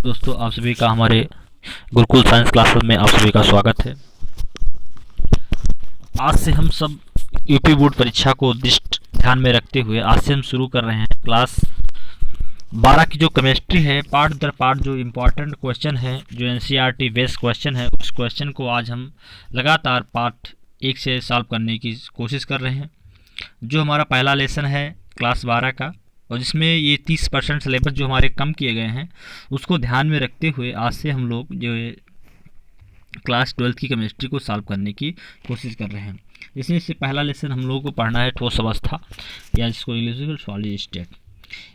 दोस्तों, आप सभी का हमारे गुरुकुल साइंस क्लासेस में आप सभी का स्वागत है। आज से हम सब यूपी बोर्ड परीक्षा को उद्दिष्ट ध्यान में रखते हुए आज से हम शुरू कर रहे हैं क्लास 12 की जो केमिस्ट्री है, पार्ट दर पार्ट जो इम्पोर्टेंट क्वेश्चन है, जो एनसीईआरटी बेस्ड क्वेश्चन है, उस क्वेश्चन को आज हम लगातार पार्ट 1 से सॉल्व करने की कोशिश कर रहे हैं। जो हमारा पहला लेसन है क्लास 12 का, और जिसमें ये 30% सिलेबस जो हमारे कम किए गए हैं उसको ध्यान में रखते हुए आज से हम लोग जो क्लास 12 की केमिस्ट्री को सॉल्व करने की कोशिश कर रहे हैं। इसमें से पहला लेसन हम लोगों को पढ़ना है ठोस अवस्था, या जिसको इंग्लिश में सॉलिड स्टेट।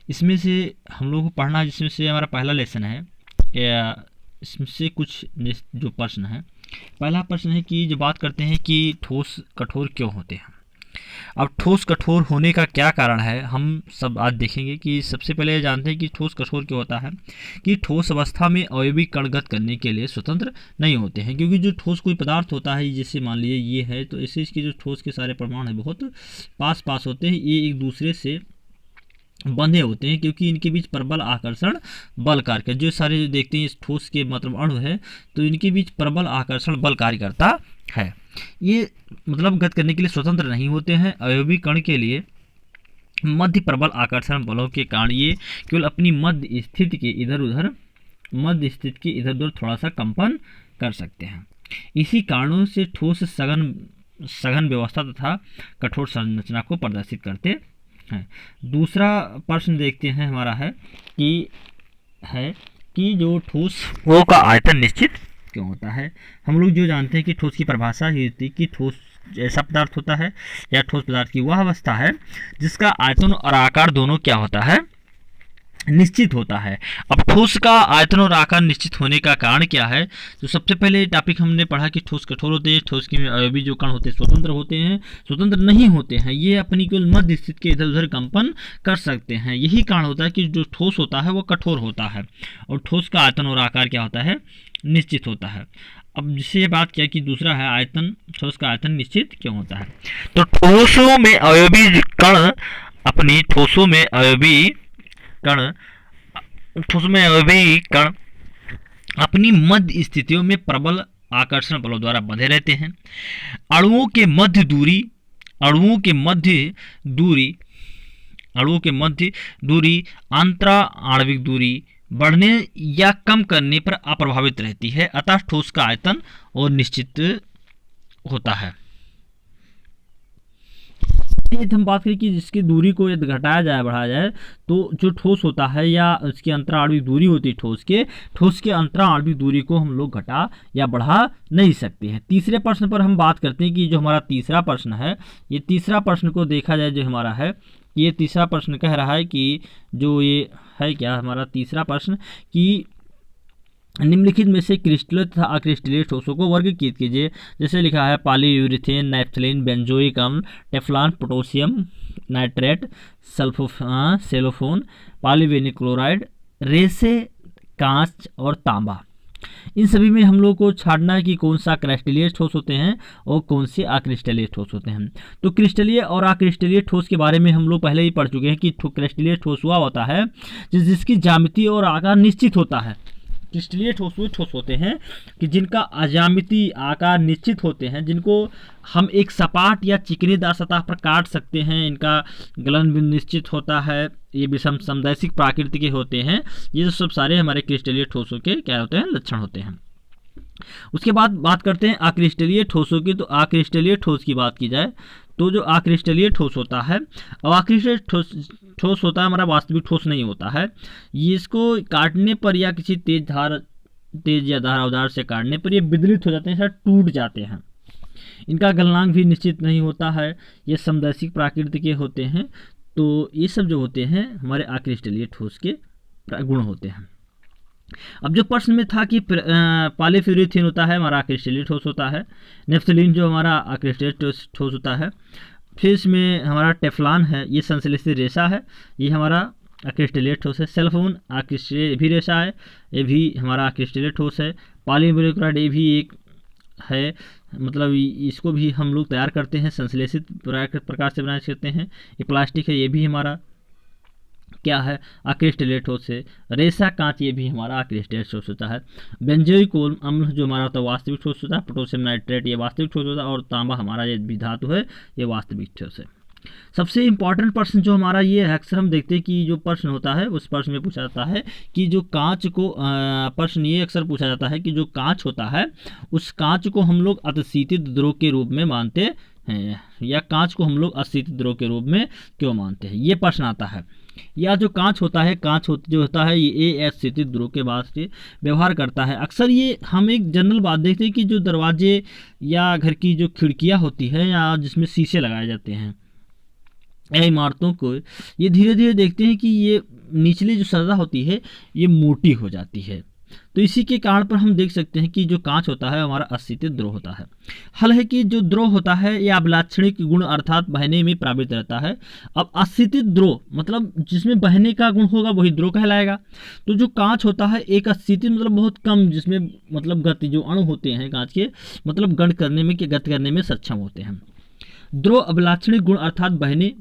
इसमें से हम लोगों को पढ़ना है, जिसमें से हमारा पहला लेसन है, या इसमें से कुछ जो प्रश्न है। पहला प्रश्न है कि जो बात करते हैं कि ठोस कठोर क्यों होते हैं। अब ठोस कठोर होने का क्या कारण है, हम सब आज देखेंगे। कि सबसे पहले जानते हैं कि ठोस कठोर क्यों होता है। कि ठोस अवस्था में अवयवी कणगत करने के लिए स्वतंत्र नहीं होते हैं, क्योंकि जो ठोस कोई पदार्थ होता है, जैसे मान लीजिए ये है, तो इससे इसके जो ठोस के सारे परमाणु हैं बहुत पास पास होते हैं, ये एक दूसरे से बंधे होते हैं, क्योंकि इनके बीच प्रबल आकर्षण बल कार्य, जो सारे जो देखते हैं इस ठोस के मतलब अणु है, तो इनके बीच प्रबल आकर्षण बल कार्य करता है। ये मतलब गत करने के लिए स्वतंत्र नहीं होते हैं। अवयवी कण के लिए मध्य प्रबल आकर्षण बलों के कारण ये केवल अपनी मध्य स्थिति के इधर उधर थोड़ा सा कंपन कर सकते हैं। इसी कारणों से ठोस सघन व्यवस्था तथा कठोर संरचना को प्रदर्शित करते हैं। दूसरा प्रश्न देखते हैं हमारा है कि जो ठोस वो का आयतन निश्चित क्यों होता है। हम लोग जो जानते हैं कि ठोस की परिभाषा ही होती है कि ठोस ऐसा पदार्थ होता है, या ठोस पदार्थ की वह अवस्था है जिसका आयतन और आकार दोनों क्या होता है, निश्चित होता है। अब ठोस का आयतन और आकार निश्चित होने का कारण क्या है। तो सबसे पहले टॉपिक हमने पढ़ा कि ठोस कठोर होते हैं, ठोस के अवयवी जो कण होते हैं स्वतंत्र होते हैं, स्वतंत्र नहीं होते हैं, ये अपनी केवल मध्य स्थिति के इधर उधर कंपन कर सकते हैं। यही कारण होता है कि जो ठोस होता है वो कठोर होता है, और ठोस का आयतन और आकार क्या होता है, निश्चित होता है। अब जिससे ये बात किया कि दूसरा है आयतन, ठोस का आयतन निश्चित क्यों होता है। तो ठोसों में अवयवी कण अपनी मध्य स्थितियों में प्रबल आकर्षण बलों द्वारा बंधे रहते हैं। अणुओं के मध्य दूरी अंतरा आणविक दूरी बढ़ने या कम करने पर अप्रभावित रहती है, अतः ठोस का आयतन और निश्चित होता है। यदि हम बात करें कि जिसकी दूरी को यदि घटाया जाए बढ़ाया जाए, तो जो ठोस होता है या उसकी अंतरा आणविक दूरी होती है ठोस के अंतरा आणविक दूरी को हम लोग घटा या बढ़ा नहीं सकते हैं। तीसरे प्रश्न पर हम बात करते हैं कि जो हमारा तीसरा प्रश्न है, ये तीसरा प्रश्न को देखा जाए जो हमारा है, ये तीसरा प्रश्न कह रहा है कि जो ये है क्या हमारा तीसरा प्रश्न, कि निम्नलिखित में से क्रिस्टलीय तथा अक्रिस्टलीय ठोसों को वर्गीकृत कीजिए। जैसे लिखा है पॉलीयूरेथेन, नैप्थलीन, बेंजोइक अम्ल, Teflon, potassium nitrate, cellphone, polyvinyl chloride, रेसे, कांच और तांबा। इन सभी में हम लोग को छाड़ना है कि कौन सा क्रिस्टलीय ठोस होते हैं और कौन से अक्रिस्टलीय ठोस होते हैं। तो क्रिस्टलीय और अक्रिस्टलीय ठोस के बारे में हम लोग पहले ही पढ़ चुके हैं कि क्रिस्टलीय ठोस हुआ होता है जिसकी ज्यामिति और आकार निश्चित होता है। क्रिस्टलीय ठोस वो ठोस होते हैं कि जिनका अज्यामिति आकार निश्चित होते हैं, जिनको हम एक सपाट या चिकनीदार सतह पर काट सकते हैं, इनका गलन भी निश्चित होता है, ये विषम समदैशिक प्रकृति के होते हैं। ये जो सब सारे हमारे क्रिस्टलीय ठोसों के क्या होते हैं, लक्षण होते हैं। उसके बाद बात करते हैं अक्रिस्टलीय ठोसों की। तो अक्रिस्टलीय ठोस की बात की जाए तो जो अक्रिस्टलीय ठोस होता है, और अक्रिस्टलीय ठोस होता है हमारा वास्तविक ठोस नहीं होता है। ये इसको काटने पर या किसी तेज या धार औजार से काटने पर ये विदलित हो जाते हैं, टूट जाते हैं। इनका गलनांक भी निश्चित नहीं होता है, ये समदैशिक प्रकृति के होते हैं। तो ये सब जो होते हैं हमारे अक्रिस्टलीय ठोस के गुण होते हैं। अब जो प्रश्न में था कि पॉलीफ्यूरेथेन होता है हमारा अक्रिस्टलीय ठोस होता है, नेफ्थलीन जो हमारा अक्रिस्टलीय ठोस होता है, फिर इसमें हमारा टेफ्लॉन है, ये संश्लेषित रेशा है, ये हमारा अक्रिस्टलीय ठोस है। सेलोफोन अक्रिस्टलीय भी रेशा है, ये भी हमारा अक्रिस्टलीय ठोस है। पॉलीविनिल क्लोराइड ये भी एक है, मतलब इसको भी हम लोग तैयार करते हैं, संश्लेषित प्रकार से बनाए सकते हैं। ये प्लास्टिक है, ये भी हमारा क्या है, अक्रिस्टलीय ठोस है। रेशा कांच ये भी हमारा अक्रिस्टलीय ठोस होता है। बेंजोइक अम्ल जो हमारा होता है वास्तविक ठोस होता है। पोटेशियम नाइट्रेट ये वास्तविक ठोस होता है, और तांबा हमारा ये भी धातु है, ये वास्तविक ठोस है। सबसे इंपॉर्टेंट प्रश्न जो हमारा ये है, अक्सर हम देखते हैं कि जो प्रश्न होता है उस प्रश्न में पूछा जाता है कि जो कांच को प्रश्न ये अक्सर पूछा जाता है कि जो कांच होता है उस कांच को हम लोग अतिशीतित द्रव के रूप में मानते हैं, या कांच को हम लोग अशीतित द्रव के रूप में क्यों मानते हैं, ये प्रश्न आता है। या जो कांच होता है, जो होता है ये अशीतित द्रव के वास्ते व्यवहार करता है। अक्सर ये हम एक जनरल बात देखते हैं कि जो दरवाजे या घर की जो खिड़कियाँ होती हैं या जिसमें शीशे लगाए जाते हैं या इमारतों को, ये धीरे धीरे देखते हैं कि ये निचली जो सतह होती है ये मोटी हो जाती है। तो इसी के कारण पर हम देख सकते हैं कि जो कांच होता है हमारा अशीतित द्रव होता है। हल है कि जो द्रव होता है यह अभिलाक्षणिक गुण अर्थात बहने में प्रवृत्त रहता है। अब अशीतित द्रव मतलब जिसमें बहने का गुण होगा वही द्रव कहलाएगा। तो जो कांच होता है एक अशीतित मतलब बहुत कम, जिसमें मतलब गति जो अणु होते हैं कांच के मतलब गति करने में सक्षम होते हैं। द्रव अभिलाक्षणिक गुण अर्थात बहने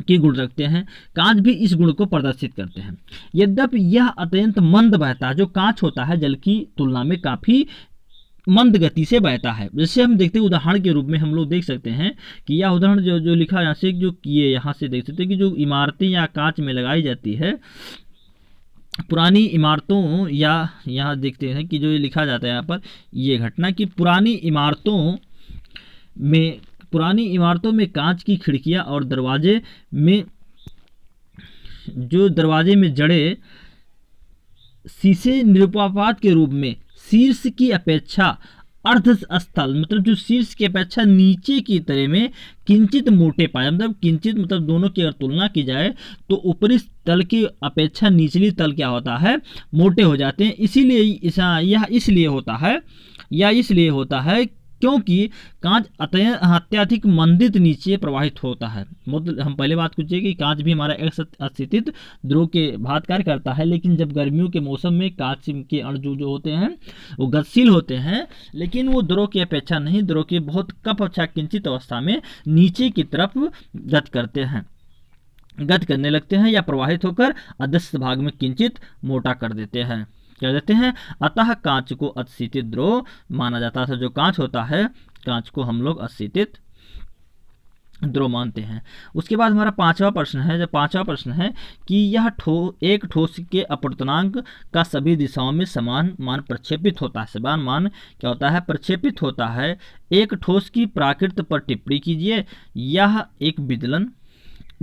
की गुण रखते हैं। कांच भी इस गुण को प्रदर्शित करते हैं। यद्यपि यह अत्यंत मंद बहता है, जो कांच होता है जल की तुलना में काफी मंद गति से बहता है। जैसे हम देखते हैं उदाहरण के रूप में हम लोग देख सकते हैं कि यह उदाहरण जो लिखा यहाँ से जो ये यहाँ से देख सकते हैं कि जो इमारतें या कांच में लगाई जाती है पुरानी इमारतों, या यहाँ देखते हैं कि जो ये लिखा जाता है यहाँ पर ये घटना कि पुरानी इमारतों में कांच की खिड़कियां और दरवाजे में जड़े शीशे निरुपापात के रूप में शीर्ष की अपेक्षा अर्धस्थल मतलब जो शीर्ष की अपेक्षा नीचे की तरह में किंचित मोटे पाए, मतलब किंचित मतलब दोनों की अगर तुलना की जाए तो ऊपरी तल की अपेक्षा निचली तल क्या होता है मोटे हो जाते हैं। इसीलिए यह इसलिए होता है क्योंकि कांच अत्यधिक मंदित नीचे प्रवाहित होता है। मतलब हम पहले बात पूछिए कि कांच भी हमारा एक अशीतित द्रव के भांति कार्य करता है, लेकिन जब गर्मियों के मौसम में कांच के अणु जो होते हैं वो गतिशील होते हैं, लेकिन वो द्रव की अपेक्षा नहीं, द्रव की बहुत कम किंचित अवस्था में नीचे की तरफ गति करने लगते हैं या प्रवाहित होकर अधस्थ भाग में किंचित मोटा कर देते हैं। अतः कांच को अशीतित द्रव माना जाता है। जो कांच होता है कांच को हम लोग अशीतित द्रव मानते हैं। उसके बाद हमारा पांचवा प्रश्न है कि यह एक ठोस के अपवर्तनांक का सभी दिशाओं में समान मान प्रक्षेपित होता है। समान मान क्या होता है प्रक्षेपित होता है। एक ठोस की प्रकृति पर टिप्पणी कीजिए। यह एक विदलन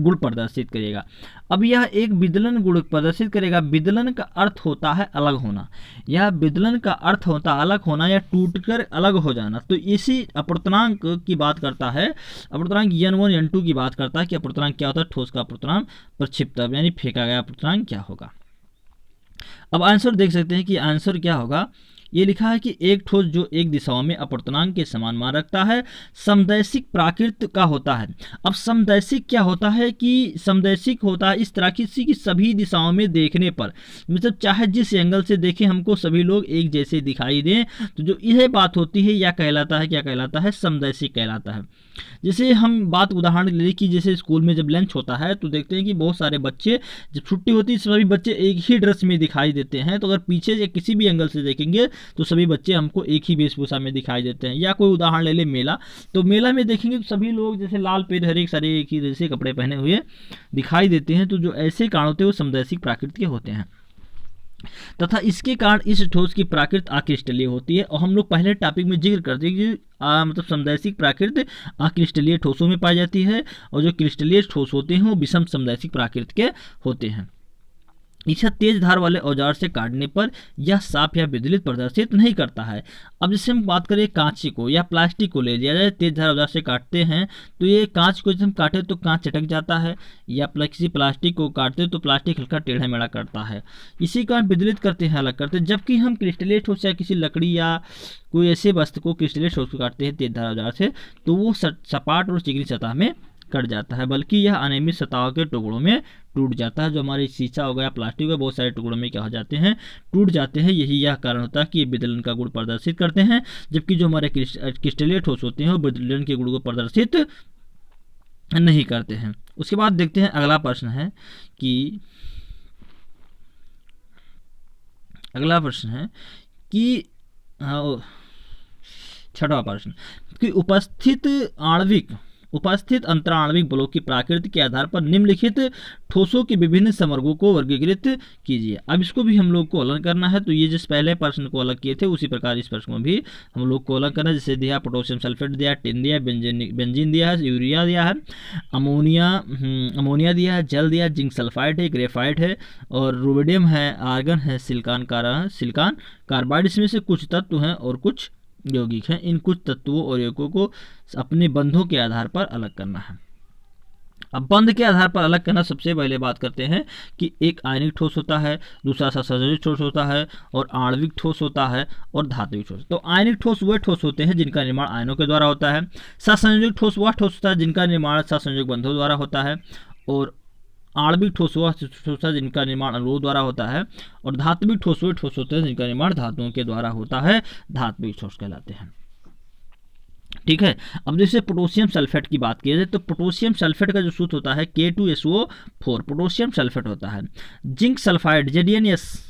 गुण प्रदर्शित करेगा। अब यह एक विदलन गुण प्रदर्शित करेगा। विदलन का अर्थ होता है अलग होना। यह विदलन का अर्थ होता है अलग होना या टूटकर अलग हो जाना। तो इसी अपवर्तनांक की बात करता है, अपवर्तनांक n1 n2 की बात करता है कि अपवर्तनांक क्या होता है, ठोस का अपवर्तनांक प्रक्षिप्त यानी फेंका गया अपवर्तनांक क्या होगा। अब आंसर देख सकते हैं कि आंसर क्या होगा। ये लिखा है कि एक ठोस जो एक दिशाओं में अपवर्तनांक के समान मान रखता है समदैशिक प्राकृत का होता है। अब समदैशिक क्या होता है कि समदैशिक होता है इस तरह की सभी दिशाओं में देखने पर, मतलब चाहे जिस एंगल से देखें हमको सभी लोग एक जैसे दिखाई दें, तो जो यह बात होती है क्या कहलाता है समदैशिक कहलाता है। जैसे हम बात उदाहरण ले कि जैसे स्कूल में जब लंच होता है तो देखते हैं कि बहुत सारे बच्चे जब छुट्टी होती है सभी बच्चे एक ही ड्रेस में दिखाई देते हैं। तो अगर पीछे से किसी भी एंगल से देखेंगे तो सभी बच्चे हमको एक ही वेशभूषा में दिखाई देते हैं। या कोई उदाहरण ले ले मेला, तो मेला में देखेंगे तो सभी लोग जैसे लाल पेड़ हरे सारे एक ही जैसे कपड़े पहने हुए दिखाई देते हैं। तो जो ऐसे कारण होते हैं वो समदैशिक प्राकृत के होते हैं तथा इसके कारण इस ठोस की प्राकृत अक्रिस्टलीय होती है। और हम लोग पहले टॉपिक में जिक्र करते हैं कि मतलब समदैशिक प्राकृत अक्रिस्टलीय ठोसों में पाई जाती है और जो क्रिस्टलीय ठोस होते हैं वो विषम समदैशिक प्राकृत के होते हैं। इसे तेज धार वाले औजार से काटने पर यह साफ या विदलित प्रदर्शित नहीं करता है। अब जैसे हम बात करें कांच को या प्लास्टिक को ले लिया जाए, तेज धार औजार से काटते हैं तो ये कांच को जब हम काटे तो कांच चटक जाता है, या किसी प्लास्टिक को काटते तो प्लास्टिक हल्का टेढ़ा मेढ़ा करता है, इसी कारण विदलित करते हैं, अलग करते हैं। जबकि हम क्रिस्टलीय ठोस या किसी लकड़ी या कोई ऐसे वस्तु को क्रिस्टलीय ठोस को काटते हैं तेज धार औजार से तो वो सपाट और चिकनी सतह में कट जाता है, बल्कि यह अनियमित सतह के टुकड़ों में टूट जाता है। जो हमारे शीशा हो गया प्लास्टिक हो बहुत सारे टुकड़ों में क्या हो जाते हैं टूट जाते हैं। यह कारण होता है कि ये विदलन का गुण प्रदर्शित करते हैं। जबकि जो हमारे क्रिस्टलीय ठोस होते हैं वो विदलन के गुण को प्रदर्शित नहीं करते हैं। उसके बाद देखते हैं अगला प्रश्न है कि हाँ, छठवां प्रश्न कि उपस्थित अंतराण्विक बलों की प्रकृति के आधार पर निम्नलिखित ठोसों के विभिन्न समवर्गों को वर्गीकृत कीजिए। अब इसको भी हम लोग को अलग करना है। तो ये जिस पहले प्रश्न को अलग किए थे उसी प्रकार इस प्रश्न को भी हम लोग को अलग करना है। जैसे दिया पोटेशियम सल्फेट दिया, टिन दिया, बेंजीन दिया है, यूरिया दिया है, अमोनिया दिया है, जल दिया, जिंक सल्फाइड है, ग्रेफाइट है और रुबिडियम है, आर्गन है, सिलिकॉन कार्बाइड। इसमें से कुछ तत्व हैं और कुछ यौगिक हैं। इन कुछ तत्वों और यौगिकों को अपने बंधों के आधार पर अलग करना है। अब बंध के आधार पर अलग करना, सबसे पहले बात करते हैं कि एक आयनिक ठोस होता है, दूसरा सहसंयोजक ठोस होता है और आणविक ठोस होता है और धात्विक ठोस। तो आयनिक ठोस वे ठोस होते हैं जिनका निर्माण आयनों के द्वारा होता है। सहसंयोजक ठोस वह ठोस होता है जिनका निर्माण सहसंयोजक बंधों द्वारा होता है और आणविक ठोस वह ठोस होता है जिनका निर्माण अणुओं द्वारा होता है और धात्विक ठोस वे ठोस होते हैं जिनका निर्माण धातुओं के द्वारा होता है, धात्विक ठोस कहलाते हैं। ठीक है। अब जैसे पोटेशियम सल्फेट की बात की जाए तो पोटेशियम सल्फेट का जो सूत्र होता है K2SO4 पोटेशियम सल्फेट होता है। जिंक सल्फाइड जेडीएनएस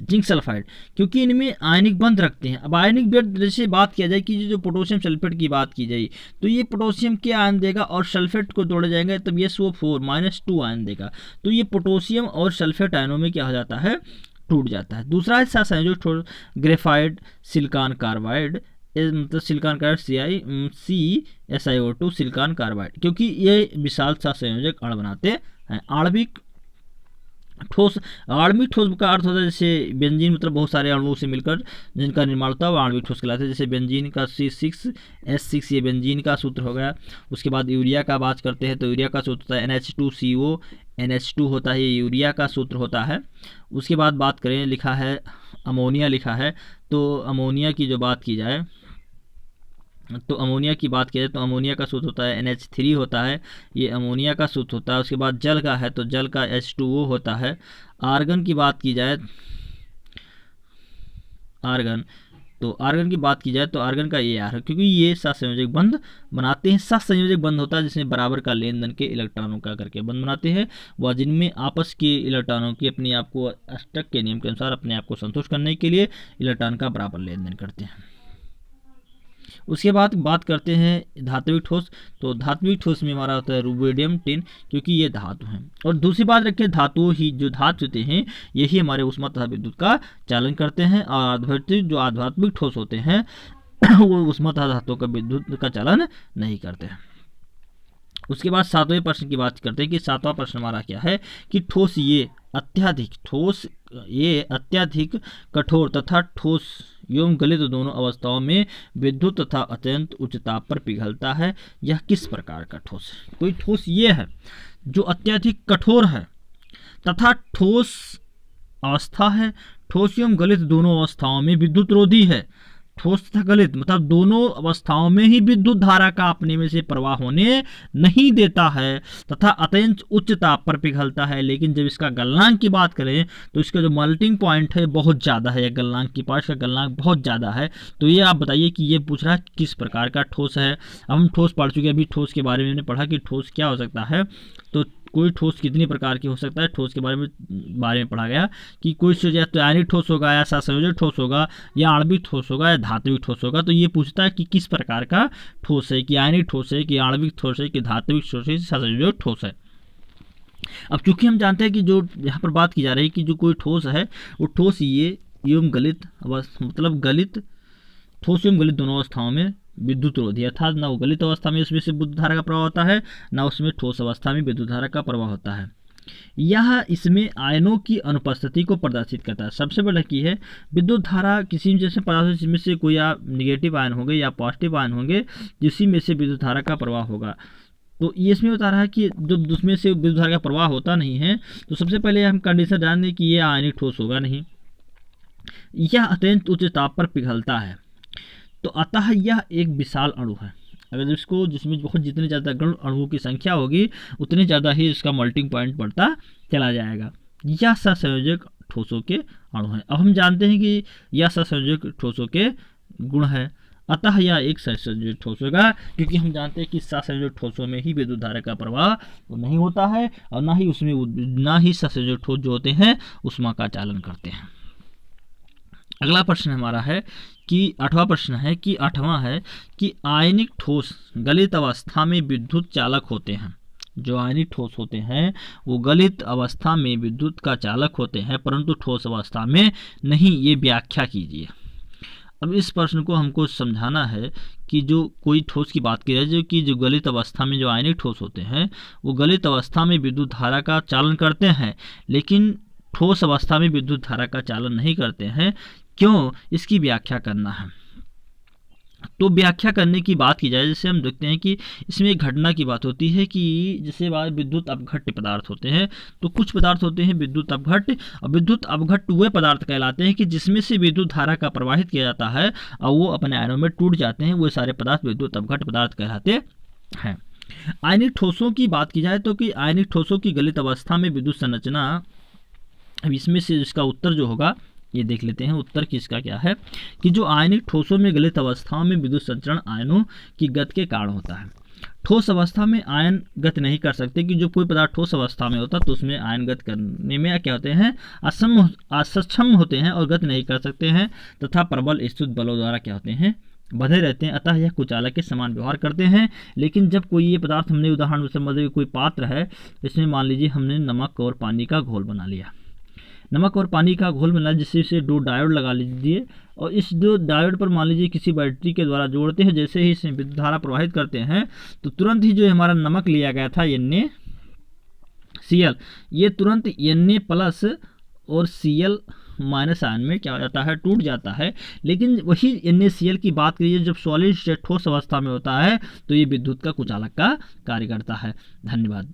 जिंक सल्फाइड, क्योंकि इनमें आयनिक बंध रखते हैं। अब आयनिक बंध जैसे बात किया जाए कि जो पोटेशियम सल्फेट की बात की जाए तो ये पोटेशियम के आयन देगा और सल्फेट को जोड़े जाएंगे तब ये SO4 -2 आयन देगा। तो ये पोटेशियम और सल्फेट आयनों में क्या हो जाता है, टूट जाता है। दूसरा है सहसंयोजक ग्रेफाइड सिलिकॉन कार्बाइड, मतलब silicon carbide CaSiO2 silicon carbide, क्योंकि ये विशाल सहसंयोजक अण बनाते हैं। आणविक ठोस का अर्थ होता है जैसे बेंजीन, मतलब बहुत सारे अणुओं से मिलकर जिनका निर्माण होता है वो आणविक ठोस कहलाते हैं। जैसे बेंजीन का C6H6 ये बेंजीन का सूत्र हो गया। उसके बाद यूरिया का बात करते हैं तो यूरिया का सूत्र होता है NH2CO NH2 होता है, ये यूरिया का सूत्र होता है। उसके बाद बात करें, लिखा है अमोनिया लिखा है, तो अमोनिया की जो बात की जाए तो अमोनिया की बात की जाए तो अमोनिया का सूत्र होता है NH3 होता है, ये अमोनिया का सूत्र होता है। उसके बाद जल का है तो जल का H2O होता है। आर्गन की बात की जाए तो आर्गन का AR है, क्योंकि ये सहसंयोजक बंध बनाते हैं। सहसंयोजक बंध होता है जिसमें बराबर का लेन देन के इलेक्ट्रॉनों का करके बंध बनाते हैं, वह जिनमें आपस के इलेक्ट्रॉनों की अपने आप को अष्टक के नियम के अनुसार अपने आप को संतुष्ट करने के लिए इलेक्ट्रॉन का बराबर लेन देन करते हैं। उसके बाद बात करते हैं धात्विक ठोस। तो धात्विक ठोस में हमारा होता है रुबिडियम टिन, क्योंकि ये धातु हैं। और दूसरी बात रखें, धातु ही जो धातु होते हैं यही हमारे उष्मा तथा विद्युत का चालन करते हैं और जो आध्यात्मिक ठोस होते हैं वो उष्मा तथा धातु का विद्युत का चालन नहीं करते हैं। उसके बाद सातवें प्रश्न की बात करते हैं कि सातवां प्रश्न हमारा क्या है कि ठोस ये अत्यधिक कठोर तथा ठोस एवं गलित दोनों अवस्थाओं में विद्युत तथा अत्यंत उच्च ताप पर पिघलता है, यह किस प्रकार का ठोस है। कोई ठोस ये है जो अत्यधिक कठोर है तथा ठोस अवस्था है, ठोस एवं गलित दोनों अवस्थाओं में विद्युत रोधी है। ठोस तथा गलित मतलब दोनों अवस्थाओं में ही विद्युत धारा का अपने में से प्रवाह होने नहीं देता है तथा अत्यंत उच्च ताप पर पिघलता है। लेकिन जब इसका गलनांक की बात करें तो इसका जो मेल्टिंग पॉइंट है बहुत ज़्यादा है, गलनांक की पास का गलनांक बहुत ज़्यादा है। तो ये आप बताइए कि ये पूछ रहा है किस प्रकार का ठोस है। अब हम ठोस पढ़ चुके हैं, अभी ठोस के बारे में हमने पढ़ा कि ठोस क्या हो सकता है। तो कोई ठोस कितनी प्रकार की हो सकता है, ठोस के बारे में पढ़ा गया कि कोई या तो आयनिक ठोस होगा या सहसंयोजक ठोस होगा या आणविक ठोस होगा या धात्विक ठोस होगा। तो ये पूछता है कि किस प्रकार का ठोस है, कि आयनिक ठोस है, कि आणविक ठोस है, कि धात्विक ठोस है, सहसंयोजक ठोस है। अब चूंकि हम जानते हैं कि जो यहाँ पर बात की जा रही है कि जो कोई ठोस है वो ठोस ये एवं गलित मतलब गलित ठोस एवं गलित दोनों अवस्थाओं में विद्युत रोधी, अर्थात ना वो गलित अवस्था में उसमें से विद्युत धारा का प्रवाह होता है ना उसमें ठोस अवस्था में विद्युत धारा का प्रवाह होता है। यह इसमें आयनों की अनुपस्थिति को प्रदर्शित करता है। सबसे बड़ा की है विद्युत धारा किसी जैसे पदार्थ जिसमें से कोई या निगेटिव आयन होंगे या पॉजिटिव आयन होंगे जिसी में से विद्युत धारा का प्रवाह होगा। तो ये इसमें बता रहा है कि जब उसमें से विद्युत धारा का प्रवाह होता नहीं है तो सबसे पहले हम कंडीशन जान दें कि यह आयनिक ठोस होगा नहीं, यह अत्यंत उच्च ताप पर पिघलता है। तो अतः यह एक विशाल अणु है। अगर इसको जिसमें बहुत जितने ज़्यादा गण अणुओं की संख्या होगी उतने ज़्यादा ही इसका मेल्टिंग पॉइंट बढ़ता चला जाएगा। यह सहसंयोजक ठोसों के अणु हैं। अब हम जानते हैं कि यह सहसंयोजक ठोसों के गुण है। अतः यह एक सहसंयोजित ठोस होगा, क्योंकि हम जानते हैं कि सहसंयोजित ठोसों में ही विद्युत धारा का प्रवाह तो नहीं होता है और ना ही सहसंयोजित ठोस जो होते हैं ऊष्मा का चालन करते हैं। अगला प्रश्न हमारा है कि आठवां है कि आयनिक ठोस गलित अवस्था में विद्युत चालक होते हैं। जो आयनिक ठोस होते हैं वो गलित अवस्था में विद्युत का चालक होते हैं, परंतु ठोस अवस्था में नहीं। ये व्याख्या कीजिए। अब इस प्रश्न को हमको समझाना है कि जो कोई ठोस की बात की जाए जो गलित अवस्था में जो आयनिक ठोस होते हैं वो गलित अवस्था में विद्युत धारा का चालन करते हैं, लेकिन ठोस अवस्था में विद्युत धारा का चालन नहीं करते हैं। क्यों, इसकी व्याख्या करना है। तो व्याख्या करने की बात की जाए, जैसे हम देखते हैं कि इसमें एक घटना की बात होती है कि जैसे विद्युत अपघट्य पदार्थ होते हैं, तो कुछ पदार्थ होते हैं विद्युत अपघट्य, और विद्युत अपघट्य वे पदार्थ कहलाते हैं कि जिसमें से विद्युत धारा का प्रवाहित किया जाता है और वो अपने आयनों में टूट जाते हैं। वो सारे पदार्थ विद्युत अपघट्य पदार्थ कहलाते हैं। आयनिक ठोसों की बात की जाए तो कि आयनिक ठोसों की गलित अवस्था में विद्युत संरचना, अब इसमें से इसका उत्तर जो होगा ये देख लेते हैं। उत्तर किसका क्या है कि जो आयनिक ठोसों में गलित अवस्थाओं में विद्युत संचरण आयनों की गति के कारण होता है। ठोस अवस्था में आयन गति नहीं कर सकते कि जो कोई पदार्थ ठोस अवस्था में होता है तो उसमें आयन गति करने में क्या होते हैं, असक्षम होते हैं और गति नहीं कर सकते हैं तथा प्रबल स्थित बलों द्वारा क्या होते हैं, बंधे रहते हैं। अतः यह कुचालक के समान व्यवहार करते हैं। लेकिन जब कोई ये पदार्थ, हमने उदाहरण समझ, कोई पात्र है, इसमें मान लीजिए हमने नमक और पानी का घोल बना लिया, नमक और पानी का घोल मिला, जिससे दो डायोड लगा लीजिए और इस दो डायोड पर मान लीजिए किसी बैटरी के द्वारा जोड़ते हैं। जैसे ही इसमें विद्युत धारा प्रवाहित करते हैं तो तुरंत ही जो हमारा नमक लिया गया था NaCl, ये तुरंत Na+ और Cl- आयन में क्या हो जाता है, टूट जाता है। लेकिन वही NaCl की बात करिए जब सॉलिड स्टेट ठोस अवस्था में होता है तो ये विद्युत का कुचालक का कार्य करता है। धन्यवाद।